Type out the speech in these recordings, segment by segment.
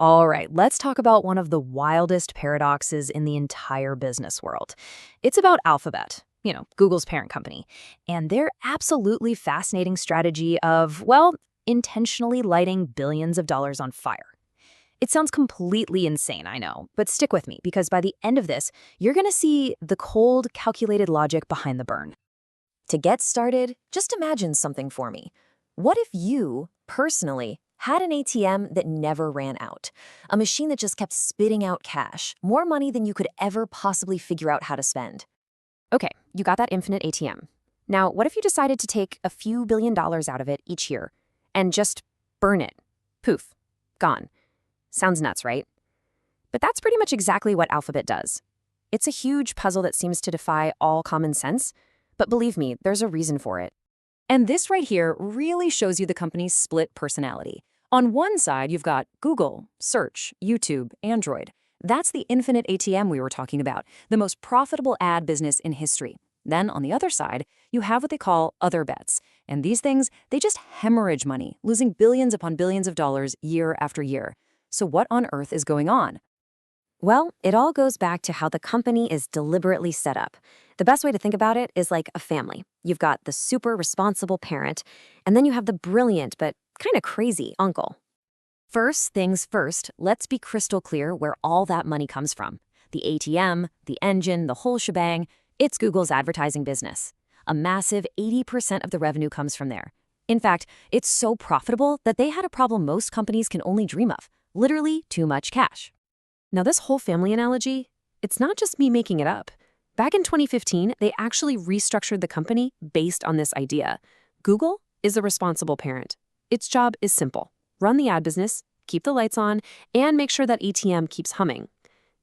All right, let's talk about one of the wildest paradoxes in the entire business world. It's about Alphabet, Google's parent company, and their absolutely fascinating strategy of, well, intentionally lighting billions of dollars on fire. It sounds completely insane, I know, but stick with me because by the end of this, you're going to see the cold, calculated logic behind the burn. To get started, just imagine something for me. What if you, personally, had an ATM that never ran out? A machine that just kept spitting out cash, more money than you could ever possibly figure out how to spend. Okay, you got that infinite ATM. Now, what if you decided to take a few $1 billion out of it each year and just burn it? Poof, gone. Sounds nuts, right? But that's pretty much exactly what Alphabet does. It's a huge puzzle that seems to defy all common sense, but believe me, there's a reason for it. And this right here really shows you the company's split personality. On one side, you've got Google, Search, YouTube, Android. That's the infinite ATM we were talking about, the most profitable ad business in history. Then on the other side, you have what they call other bets. And these things, they just hemorrhage money, losing billions upon billions of dollars year after year. So what on earth is going on? Well, it all goes back to how the company is deliberately set up. The best way to think about it is like a family. You've got the super responsible parent, and then you have the brilliant but kind of crazy uncle. First things first, let's be crystal clear where all that money comes from. The ATM, the engine, the whole shebang, it's Google's advertising business. A massive 80% of the revenue comes from there. In fact, it's so profitable that they had a problem most companies can only dream of, literally too much cash. Now, this whole family analogy, it's not just me making it up. Back in 2015, they actually restructured the company based on this idea. Google is the responsible parent. Its job is simple. Run the ad business, keep the lights on, and make sure that ATM keeps humming.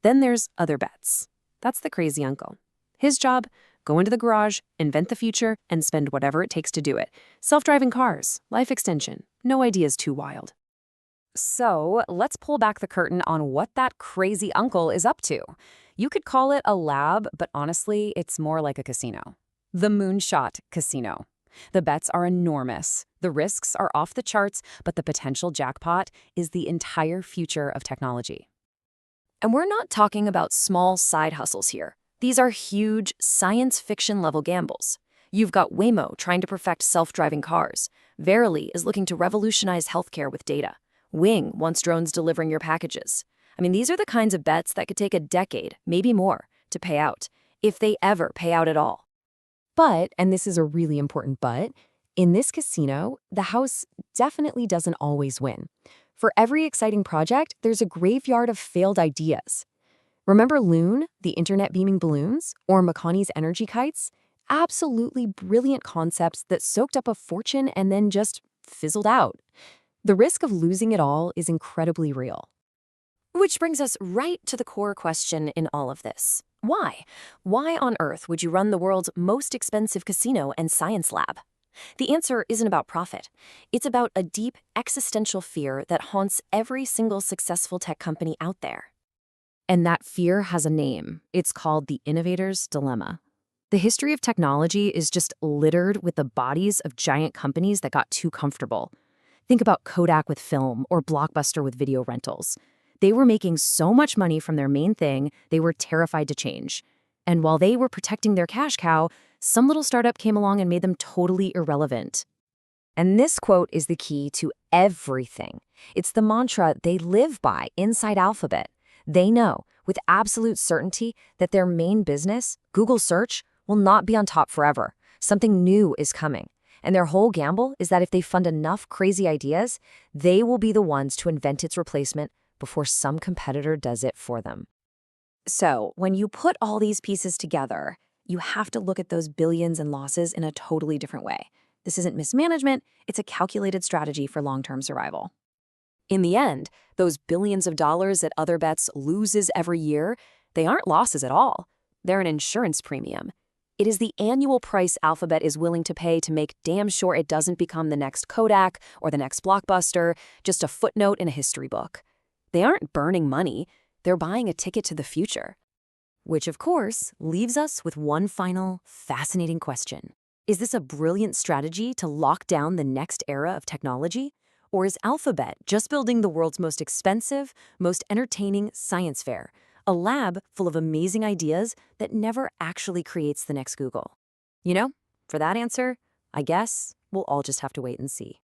Then there's other bets. That's the crazy uncle. His job, go into the garage, invent the future, and spend whatever it takes to do it. Self-driving cars, life extension, no ideas too wild. So let's pull back the curtain on what that crazy uncle is up to. You could call it a lab, but honestly, it's more like a casino. The Moonshot Casino. The bets are enormous. The risks are off the charts, but the potential jackpot is the entire future of technology. And we're not talking about small side hustles here. These are huge science fiction level gambles. You've got Waymo trying to perfect self-driving cars. Verily is looking to revolutionize healthcare with data. Wing wants drones delivering your packages. I mean, these are the kinds of bets that could take a decade, maybe more, to pay out, if they ever pay out at all. But, and this is a really important but, in this casino, the house definitely doesn't always win. For every exciting project, there's a graveyard of failed ideas. Remember Loon, the internet beaming balloons, or Makani's energy kites? Absolutely brilliant concepts that soaked up a fortune and then just fizzled out. The risk of losing it all is incredibly real. Which brings us right to the core question in all of this. Why? Why on earth would you run the world's most expensive casino and science lab? The answer isn't about profit. It's about a deep existential fear that haunts every single successful tech company out there. And that fear has a name. It's called the innovator's dilemma. The history of technology is just littered with the bodies of giant companies that got too comfortable. Think about Kodak with film or Blockbuster with video rentals. They were making so much money from their main thing, they were terrified to change. And while they were protecting their cash cow, some little startup came along and made them totally irrelevant. And this quote is the key to everything. It's the mantra they live by inside Alphabet. They know with absolute certainty that their main business, Google Search, will not be on top forever. Something new is coming. And their whole gamble is that if they fund enough crazy ideas, they will be the ones to invent its replacement before some competitor does it for them. So, when you put all these pieces together, you have to look at those billions and losses in a totally different way. This isn't mismanagement, it's a calculated strategy for long-term survival. In the end, those billions of dollars that other bets loses every year, they aren't losses at all. They're an insurance premium. It is the annual price Alphabet is willing to pay to make damn sure it doesn't become the next Kodak or the next Blockbuster, just a footnote in a history book. They aren't burning money, they're buying a ticket to the future. Which, of course, leaves us with one final, fascinating question. Is this a brilliant strategy to lock down the next era of technology? Or is Alphabet just building the world's most expensive, most entertaining science fair, a lab full of amazing ideas that never actually creates the next Google? For that answer, I guess we'll all just have to wait and see.